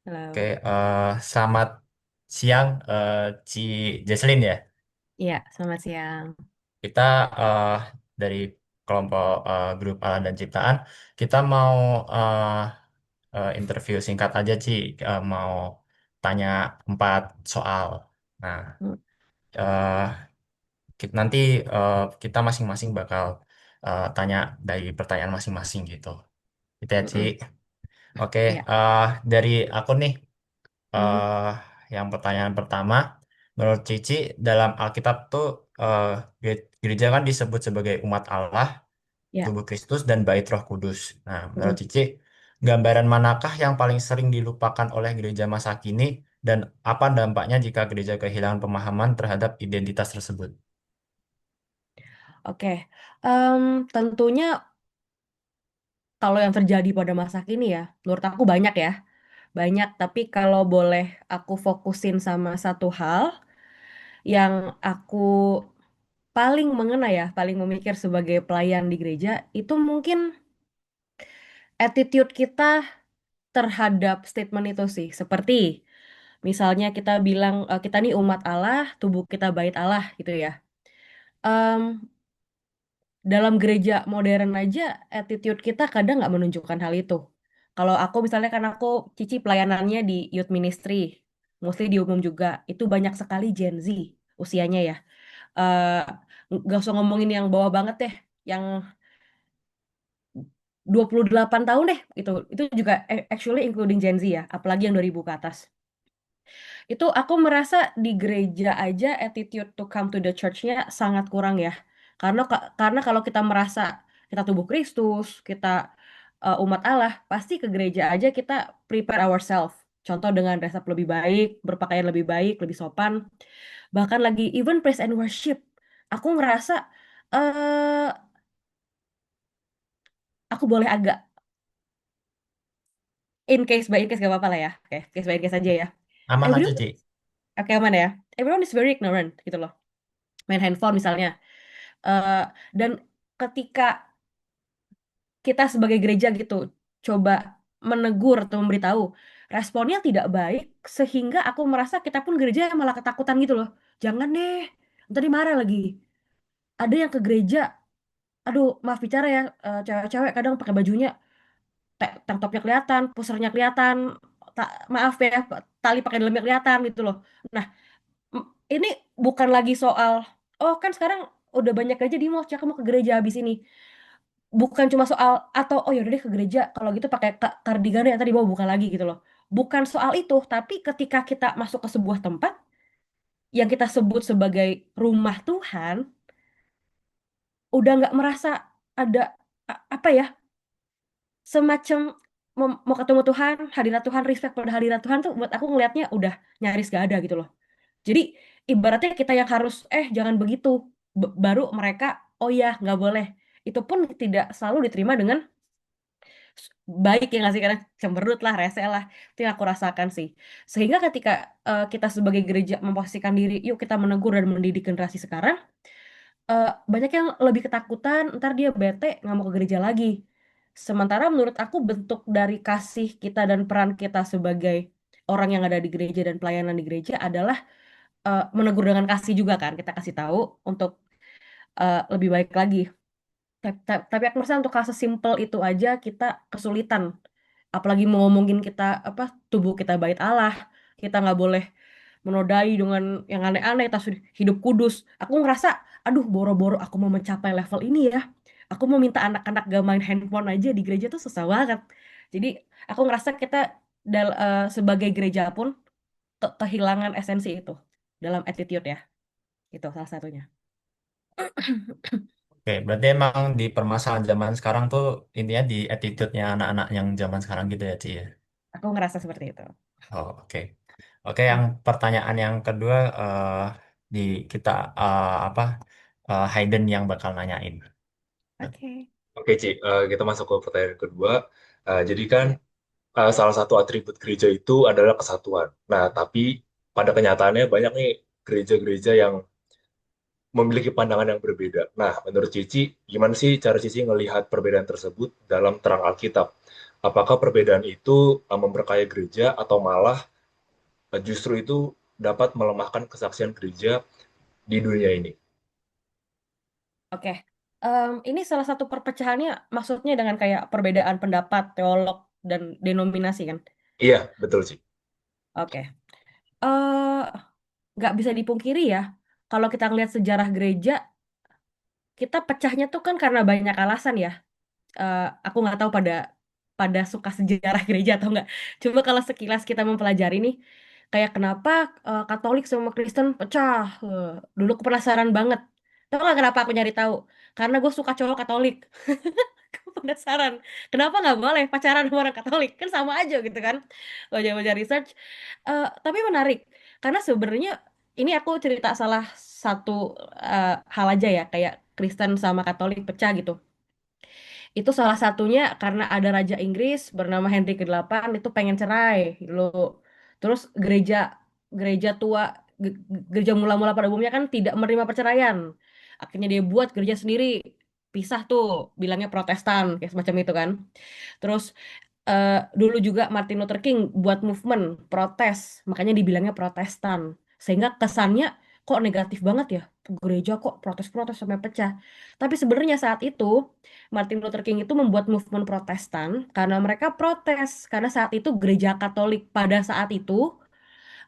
Oke, Halo. selamat siang, Ci Jesslyn ya. Iya, selamat siang. Kita eh, dari kelompok grup Alam dan Ciptaan, kita mau eh, interview singkat aja, Ci. Mau tanya 4 soal. Nah, Hmm, eh, nanti kita masing-masing bakal tanya dari pertanyaan masing-masing gitu. Gitu ya, Ci. mm-mm. Oke, Iya. eh, dari aku nih. Hmm, eh yang pertanyaan pertama, menurut Cici, dalam Alkitab tuh eh, gereja kan disebut sebagai umat Allah, Ya. tubuh Kristus, dan bait Roh Kudus. Nah, menurut Mm-mm. Cici, gambaran manakah yang paling sering dilupakan oleh gereja masa kini, dan apa dampaknya jika gereja kehilangan pemahaman terhadap identitas tersebut? Oke. Tentunya kalau yang terjadi pada masa kini ya, menurut aku banyak ya. Banyak, tapi kalau boleh aku fokusin sama satu hal yang aku paling mengena ya, paling memikir sebagai pelayan di gereja, itu mungkin attitude kita terhadap statement itu sih. Seperti misalnya kita bilang kita nih umat Allah, tubuh kita bait Allah gitu ya. Em, dalam gereja modern aja attitude kita kadang nggak menunjukkan hal itu. Kalau aku misalnya kan aku Cici pelayanannya di youth ministry, mostly di umum juga, itu banyak sekali Gen Z usianya ya. Eh nggak usah ngomongin yang bawah banget deh, yang 28 tahun deh itu juga actually including Gen Z ya, apalagi yang 2000 ke atas. Itu aku merasa di gereja aja attitude to come to the church-nya sangat kurang ya. Karena kalau kita merasa kita tubuh Kristus, kita umat Allah, pasti ke gereja aja kita prepare ourselves. Contoh dengan dress up lebih baik, berpakaian lebih baik, lebih sopan. Bahkan lagi even praise and worship. Aku ngerasa eh aku boleh agak in case gak apa-apa lah ya. Oke, case by case aja ya. Aman aja, Everyone, Ci. oke aman ya. Everyone is very ignorant gitu loh. Main handphone misalnya. Eh, dan ketika kita sebagai gereja gitu coba menegur atau memberitahu, responnya tidak baik sehingga aku merasa kita pun gereja malah ketakutan gitu loh. Jangan deh, ntar dimarah lagi. Ada yang ke gereja, aduh maaf bicara ya, cewek-cewek kadang pakai bajunya tank topnya kelihatan, pusernya kelihatan, maaf ya, tali pakai dalamnya kelihatan gitu loh. Nah, ini bukan lagi soal, oh kan sekarang udah banyak gereja di mall, cak mau ke gereja habis ini. Bukan cuma soal atau oh yaudah deh ke gereja kalau gitu pakai kardigan yang tadi bawa buka lagi gitu loh. Bukan soal itu, tapi ketika kita masuk ke sebuah tempat yang kita sebut sebagai rumah Tuhan, udah nggak merasa ada apa ya, semacam mau ketemu Tuhan, hadirat Tuhan, respect pada hadirat Tuhan tuh buat aku ngelihatnya udah nyaris gak ada gitu loh. Jadi ibaratnya kita yang harus jangan begitu. Baru mereka oh ya nggak boleh. Itu pun tidak selalu diterima dengan baik ya nggak sih, karena cemberut lah, rese lah, itu yang aku rasakan sih. Sehingga ketika kita sebagai gereja memposisikan diri yuk kita menegur dan mendidik generasi sekarang, banyak yang lebih ketakutan ntar dia bete nggak mau ke gereja lagi. Sementara menurut aku bentuk dari kasih kita dan peran kita sebagai orang yang ada di gereja dan pelayanan di gereja adalah menegur dengan kasih juga kan, kita kasih tahu untuk lebih baik lagi. Tapi aku merasa untuk hal sesimpel itu aja kita kesulitan. Apalagi mau ngomongin kita apa, tubuh kita bait Allah, kita nggak boleh menodai dengan yang aneh-aneh, kita sudah hidup kudus. Aku ngerasa, aduh boro-boro aku mau mencapai level ini ya. Aku mau minta anak-anak gak main handphone aja di gereja tuh susah banget. Jadi aku ngerasa kita sebagai gereja pun kehilangan esensi itu dalam attitude ya. Itu salah satunya. Oke, berarti emang di permasalahan zaman sekarang tuh intinya di attitude-nya anak-anak yang zaman sekarang gitu ya, Ci ya? Aku ngerasa seperti itu. Oh, oke. Oke, yang Hmm. pertanyaan yang kedua di kita apa Hayden yang bakal nanyain. Oke. Oke, Ci, kita masuk ke pertanyaan kedua. Jadi kan Ya. salah satu atribut gereja itu adalah kesatuan. Nah, tapi pada kenyataannya banyak nih gereja-gereja yang memiliki pandangan yang berbeda. Nah, menurut Cici, gimana sih cara Cici melihat perbedaan tersebut dalam terang Alkitab? Apakah perbedaan itu memperkaya gereja atau malah justru itu dapat melemahkan kesaksian gereja di dunia ini? Oke. Ini salah satu perpecahannya maksudnya dengan kayak perbedaan pendapat teolog dan denominasi kan? Iya, betul sih. Oke. eh nggak bisa dipungkiri ya, kalau kita ngelihat sejarah gereja, kita pecahnya tuh kan karena banyak alasan ya. Aku nggak tahu pada pada suka sejarah gereja atau enggak. Coba kalau sekilas kita mempelajari nih, kayak kenapa Katolik sama Kristen pecah. Dulu aku penasaran banget. Tahu nggak kenapa aku nyari tahu? Karena gue suka cowok Katolik. Aku penasaran. Kenapa nggak boleh pacaran sama orang Katolik? Kan sama aja gitu kan. Baca-baca research. Tapi menarik. Karena sebenarnya ini aku cerita salah satu hal aja ya. Kayak Kristen sama Katolik pecah gitu. Itu salah satunya karena ada Raja Inggris bernama Henry ke-8 itu pengen cerai dulu. Terus gereja gereja tua gereja mula-mula pada umumnya kan tidak menerima perceraian. Akhirnya dia buat gereja sendiri, pisah tuh, bilangnya Protestan kayak semacam itu kan. Terus dulu juga Martin Luther King buat movement protes, makanya dibilangnya Protestan. Sehingga kesannya kok negatif banget ya, gereja kok protes-protes sampai pecah. Tapi sebenarnya saat itu Martin Luther King itu membuat movement Protestan karena mereka protes karena saat itu gereja Katolik pada saat itu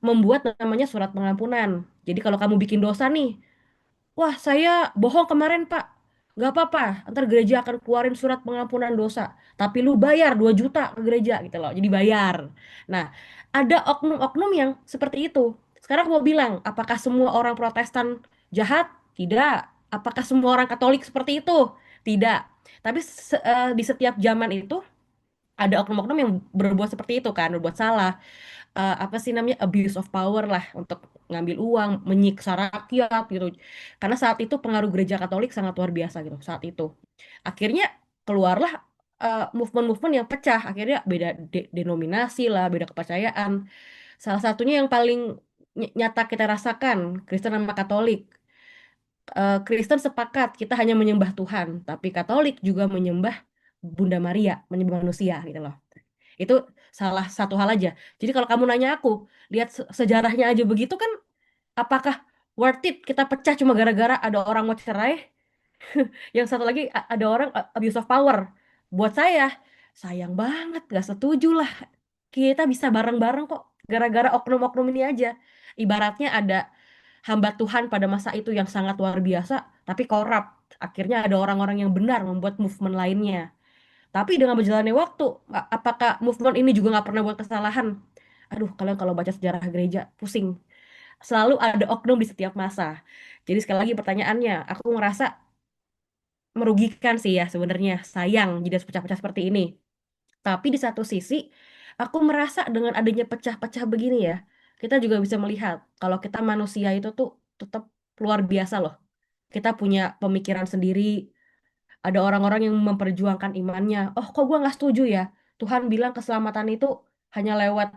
membuat namanya surat pengampunan. Jadi kalau kamu bikin dosa nih, wah, saya bohong kemarin, Pak. Gak apa-apa, ntar gereja akan keluarin surat pengampunan dosa. Tapi lu bayar 2 juta ke gereja gitu loh. Jadi bayar. Nah, ada oknum-oknum yang seperti itu. Sekarang aku mau bilang, apakah semua orang Protestan jahat? Tidak. Apakah semua orang Katolik seperti itu? Tidak. Tapi di setiap zaman itu ada oknum-oknum yang berbuat seperti itu kan, berbuat salah, apa sih namanya, abuse of power lah, untuk ngambil uang, menyiksa rakyat gitu. Karena saat itu pengaruh gereja Katolik sangat luar biasa gitu saat itu. Akhirnya keluarlah movement-movement yang pecah. Akhirnya beda denominasi lah, beda kepercayaan. Salah satunya yang paling nyata kita rasakan Kristen sama Katolik. Kristen sepakat kita hanya menyembah Tuhan, tapi Katolik juga menyembah Bunda Maria, menyembah manusia gitu loh. Itu salah satu hal aja. Jadi kalau kamu nanya aku, lihat sejarahnya aja begitu kan, apakah worth it kita pecah cuma gara-gara ada orang mau cerai? Yang satu lagi ada orang abuse of power. Buat saya, sayang banget, gak setuju lah. Kita bisa bareng-bareng kok, gara-gara oknum-oknum ini aja. Ibaratnya ada hamba Tuhan pada masa itu yang sangat luar biasa, tapi korup. Akhirnya ada orang-orang yang benar membuat movement lainnya. Tapi dengan berjalannya waktu, apakah movement ini juga nggak pernah buat kesalahan? Aduh, kalian kalau baca sejarah gereja, pusing. Selalu ada oknum di setiap masa. Jadi sekali lagi pertanyaannya, aku ngerasa merugikan sih ya sebenarnya. Sayang jadi harus pecah-pecah seperti ini. Tapi di satu sisi, aku merasa dengan adanya pecah-pecah begini ya, kita juga bisa melihat kalau kita manusia itu tuh tetap luar biasa loh. Kita punya pemikiran sendiri, ada orang-orang yang memperjuangkan imannya. Oh, kok gue nggak setuju ya? Tuhan bilang keselamatan itu hanya lewat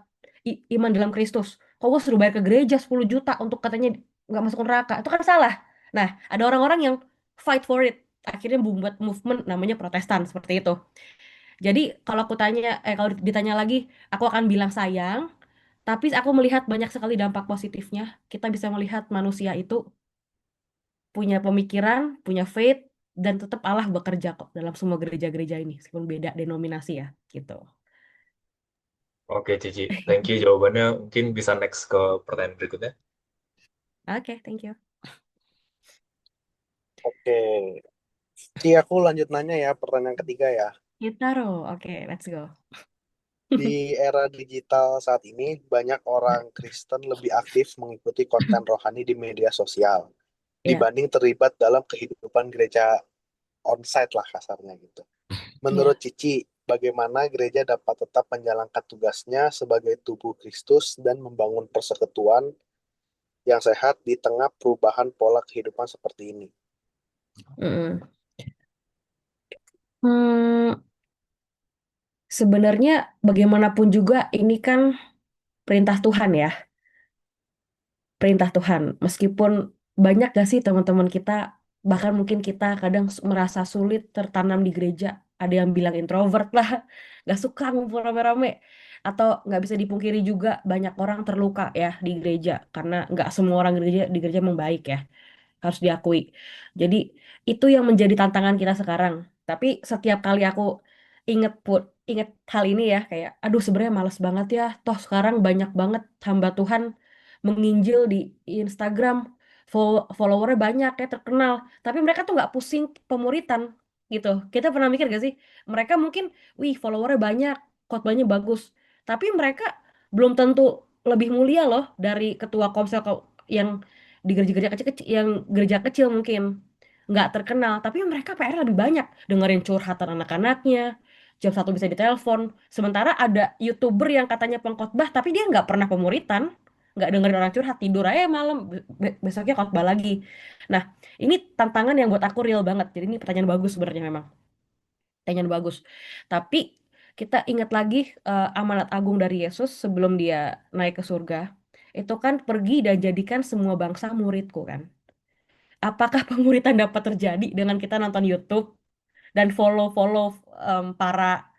iman dalam Kristus. Kok gue suruh bayar ke gereja 10 juta untuk katanya nggak masuk neraka? Itu kan salah. Nah, ada orang-orang yang fight for it. Akhirnya membuat movement namanya Protestan seperti itu. Jadi kalau ditanya lagi, aku akan bilang sayang. Tapi aku melihat banyak sekali dampak positifnya. Kita bisa melihat manusia itu punya pemikiran, punya faith, dan tetap Allah bekerja kok dalam semua gereja-gereja ini, meskipun beda denominasi ya, gitu. Oke, Cici. Thank you jawabannya. Mungkin bisa next ke pertanyaan berikutnya. Oke, thank you. Oke, Ci, aku lanjut nanya ya, pertanyaan ketiga ya. Gitaro, oke, let's go. Di era digital saat ini, banyak orang Kristen lebih aktif mengikuti konten rohani di media sosial Ya, dibanding terlibat dalam kehidupan gereja onsite lah kasarnya gitu. Menurut ya. Cici, bagaimana gereja dapat tetap menjalankan tugasnya sebagai tubuh Kristus dan membangun persekutuan yang sehat di tengah perubahan pola kehidupan seperti ini? Mm-mm. Hmm, Sebenarnya bagaimanapun juga ini kan perintah Tuhan ya, perintah Tuhan. Meskipun banyak gak sih teman-teman kita, bahkan mungkin kita kadang merasa sulit tertanam di gereja. ada yang bilang introvert lah, nggak suka ngumpul rame-rame. Atau nggak bisa dipungkiri juga banyak orang terluka ya di gereja, karena nggak semua orang di gereja memang baik ya, harus diakui. Jadi itu yang menjadi tantangan kita sekarang. Tapi setiap kali aku inget hal ini ya, kayak aduh sebenarnya males banget ya. Toh sekarang banyak banget hamba Tuhan menginjil di Instagram, followernya banyak ya, terkenal. Tapi mereka tuh nggak pusing pemuritan gitu. Kita pernah mikir gak sih? Mereka mungkin, wih followernya banyak, khotbahnya bagus. Tapi mereka belum tentu lebih mulia loh dari ketua komsel yang di gereja-gereja kecil, yang gereja kecil mungkin nggak terkenal, tapi mereka PR lebih banyak, dengerin curhatan anak-anaknya, jam 1 bisa ditelepon. Sementara ada YouTuber yang katanya pengkhotbah tapi dia nggak pernah pemuritan, nggak dengerin orang curhat, tidur aja malam, besoknya khotbah lagi. Nah, ini tantangan yang buat aku real banget. Jadi ini pertanyaan bagus sebenarnya, memang pertanyaan bagus. Tapi kita ingat lagi amanat agung dari Yesus sebelum dia naik ke surga. Itu kan pergi dan jadikan semua bangsa muridku kan. Apakah pemuritan dapat terjadi dengan kita nonton YouTube dan follow-follow para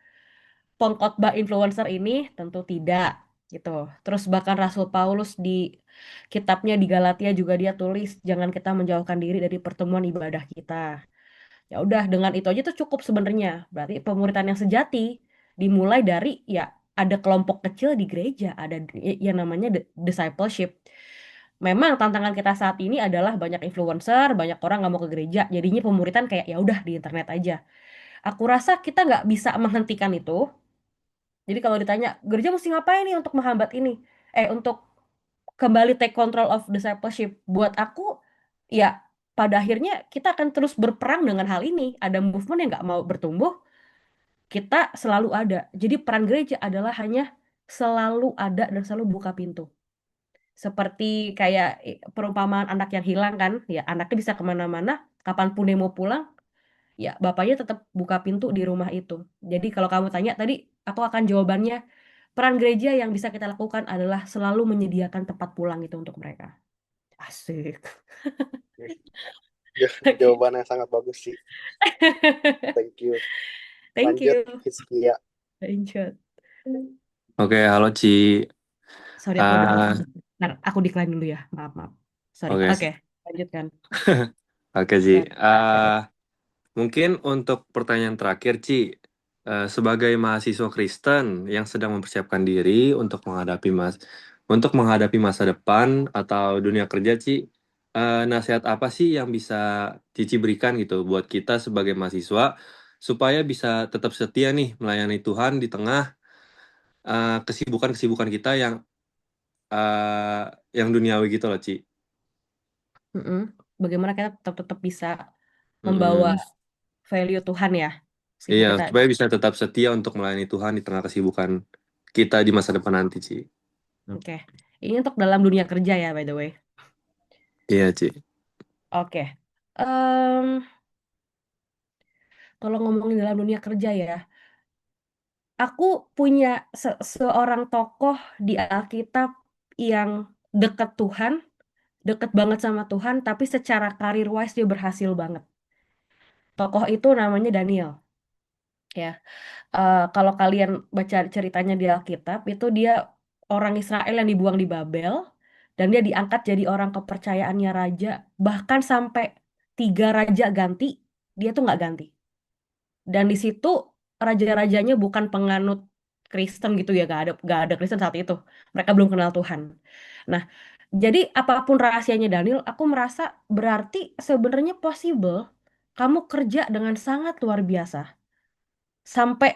pengkhotbah influencer ini? Tentu tidak gitu. Terus bahkan Rasul Paulus di kitabnya di Galatia juga dia tulis jangan kita menjauhkan diri dari pertemuan ibadah kita. Ya udah dengan itu aja tuh cukup sebenarnya. Berarti pemuritan yang sejati dimulai dari ya ada kelompok kecil di gereja, ada yang namanya discipleship. Memang tantangan kita saat ini adalah banyak influencer, banyak orang nggak mau ke gereja, jadinya pemuritan kayak ya udah di internet aja. Aku rasa kita nggak bisa menghentikan itu. Jadi kalau ditanya gereja mesti ngapain nih untuk menghambat ini, untuk kembali take control of discipleship, buat aku ya pada akhirnya kita akan terus berperang dengan hal ini. Ada movement yang nggak mau bertumbuh, kita selalu ada. Jadi peran gereja adalah hanya selalu ada dan selalu buka pintu. Seperti kayak perumpamaan anak yang hilang kan, ya anaknya bisa kemana-mana, kapanpun dia mau pulang, ya bapaknya tetap buka pintu di rumah itu. Jadi kalau kamu tanya tadi, aku akan jawabannya, peran gereja yang bisa kita lakukan adalah selalu menyediakan tempat pulang itu untuk mereka. Asik. Ya, Oke. jawaban yang sangat bagus sih. Thank you. Thank Lanjut, you. Hizkia. Lanjut. Oke, halo Ci. Sorry, aku ada Ah, telepon. Ntar, aku decline dulu ya. Maaf, maaf. Sorry. oke, Oke, lanjutkan. oke Ci. Gimana? Mungkin untuk pertanyaan terakhir Ci, sebagai mahasiswa Kristen yang sedang mempersiapkan diri untuk menghadapi masa depan atau dunia kerja Ci, nasihat apa sih yang bisa Cici berikan gitu buat kita sebagai mahasiswa supaya bisa tetap setia nih melayani Tuhan di tengah kesibukan-kesibukan kita yang duniawi gitu loh, Ci. Mm-mm. Bagaimana kita tetap bisa membawa Mm-mm. value Tuhan ya, meskipun Iya, kita. supaya bisa tetap setia untuk melayani Tuhan di tengah kesibukan kita di masa depan nanti, Ci. Oke. Ini untuk dalam dunia kerja ya, by the way. Iya, Ci. Oke. Em, Kalau ngomongin dalam dunia kerja ya, aku punya seorang tokoh di Alkitab yang dekat Tuhan, dekat banget sama Tuhan, tapi secara karir wise dia berhasil banget. Tokoh itu namanya Daniel. Ya, kalau kalian baca ceritanya di Alkitab, itu dia orang Israel yang dibuang di Babel, dan dia diangkat jadi orang kepercayaannya raja, bahkan sampai 3 raja ganti, dia tuh nggak ganti. Dan di situ raja-rajanya bukan penganut Kristen gitu ya, gak ada Kristen saat itu. Mereka belum kenal Tuhan. Nah, jadi apapun rahasianya Daniel, aku merasa berarti sebenarnya possible kamu kerja dengan sangat luar biasa sampai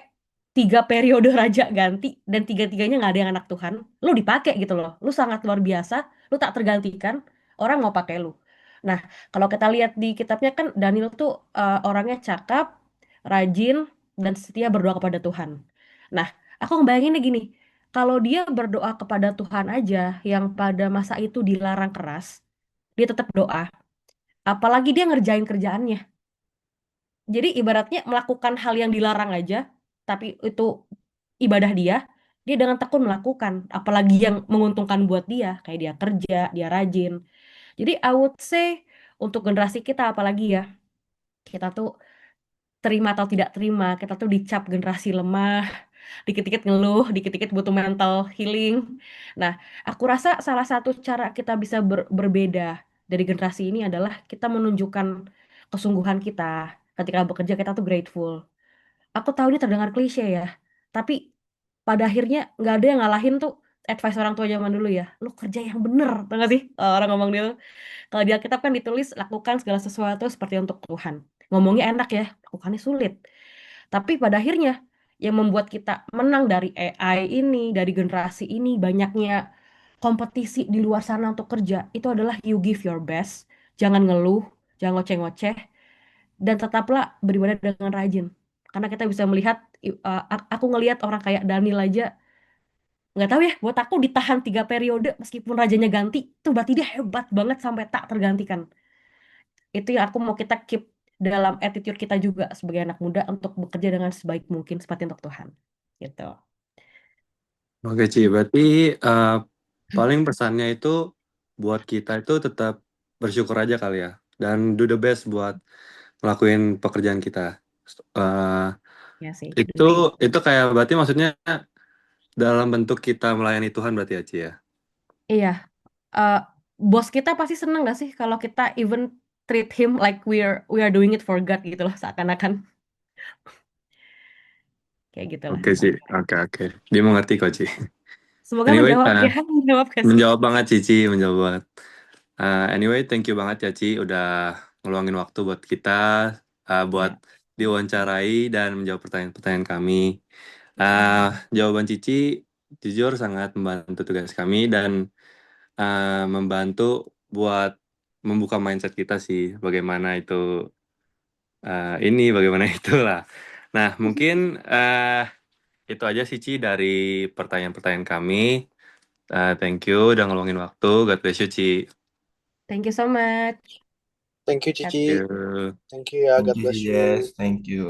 3 periode raja ganti dan tiga-tiganya nggak ada yang anak Tuhan, lu dipakai gitu loh, lu sangat luar biasa, lu tak tergantikan, orang mau pakai lu. Nah, kalau kita lihat di kitabnya kan Daniel tuh orangnya cakap, rajin, dan setia berdoa kepada Tuhan. Nah, aku ngebayanginnya gini, kalau dia berdoa kepada Tuhan aja yang pada masa itu dilarang keras, dia tetap doa, apalagi dia ngerjain kerjaannya. Jadi ibaratnya melakukan hal yang dilarang aja, tapi itu ibadah dia, dia dengan tekun melakukan, apalagi yang menguntungkan buat dia, kayak dia kerja, dia rajin. Jadi I would say untuk generasi kita apalagi ya, kita tuh terima atau tidak terima, kita tuh dicap generasi lemah, dikit-dikit ngeluh, dikit-dikit butuh mental healing. Nah, aku rasa salah satu cara kita bisa berbeda dari generasi ini adalah kita menunjukkan kesungguhan kita. Ketika bekerja kita tuh grateful. Aku tahu ini terdengar klise ya, tapi pada akhirnya nggak ada yang ngalahin tuh advice orang tua zaman dulu ya. Lu kerja yang bener, tau gak sih? Orang ngomong gitu. Kalau di Alkitab kan ditulis lakukan segala sesuatu seperti untuk Tuhan. Ngomongnya enak ya, lakukannya sulit. Tapi pada akhirnya yang membuat kita menang dari AI ini, dari generasi ini, banyaknya kompetisi di luar sana untuk kerja, itu adalah you give your best, jangan ngeluh, jangan ngoceh-ngoceh, dan tetaplah beribadah dengan rajin. Karena kita bisa melihat, aku ngelihat orang kayak Daniel aja, nggak tahu ya, buat aku ditahan 3 periode meskipun rajanya ganti, itu berarti dia hebat banget sampai tak tergantikan. Itu yang aku mau kita keep dalam attitude kita juga sebagai anak muda untuk bekerja dengan sebaik mungkin seperti untuk Tuhan. Gitu. Oke, Ci. Berarti paling pesannya itu buat kita itu tetap bersyukur aja kali ya. Dan do the best buat ngelakuin pekerjaan kita. Eh, Ya sih. itu kayak berarti maksudnya dalam bentuk kita melayani Tuhan berarti ya, Ci ya. Iya. Eh, bos kita pasti seneng gak sih kalau kita even treat him like we are doing it for God gitu loh, seakan-akan kayak gitulah. Oke, Ci. Oke. Dia mengerti kok, Ci. Semoga Anyway, menjawab ya, menjawab gak sih? menjawab banget Cici, menjawab banget. Anyway, thank you banget ya Ci, udah ngeluangin waktu buat kita, buat Ya, diwawancarai dan menjawab pertanyaan-pertanyaan kami. Jawaban Cici jujur sangat membantu tugas kami dan membantu buat membuka mindset kita sih, bagaimana itu bagaimana itulah. Nah, mungkin itu aja sih Ci dari pertanyaan-pertanyaan kami. Thank you udah ngeluangin waktu. God bless you, Ci. thank you so much. Thank you, God Cici. Thank you. Thank you ya. Thank God you, bless you. yes, thank you.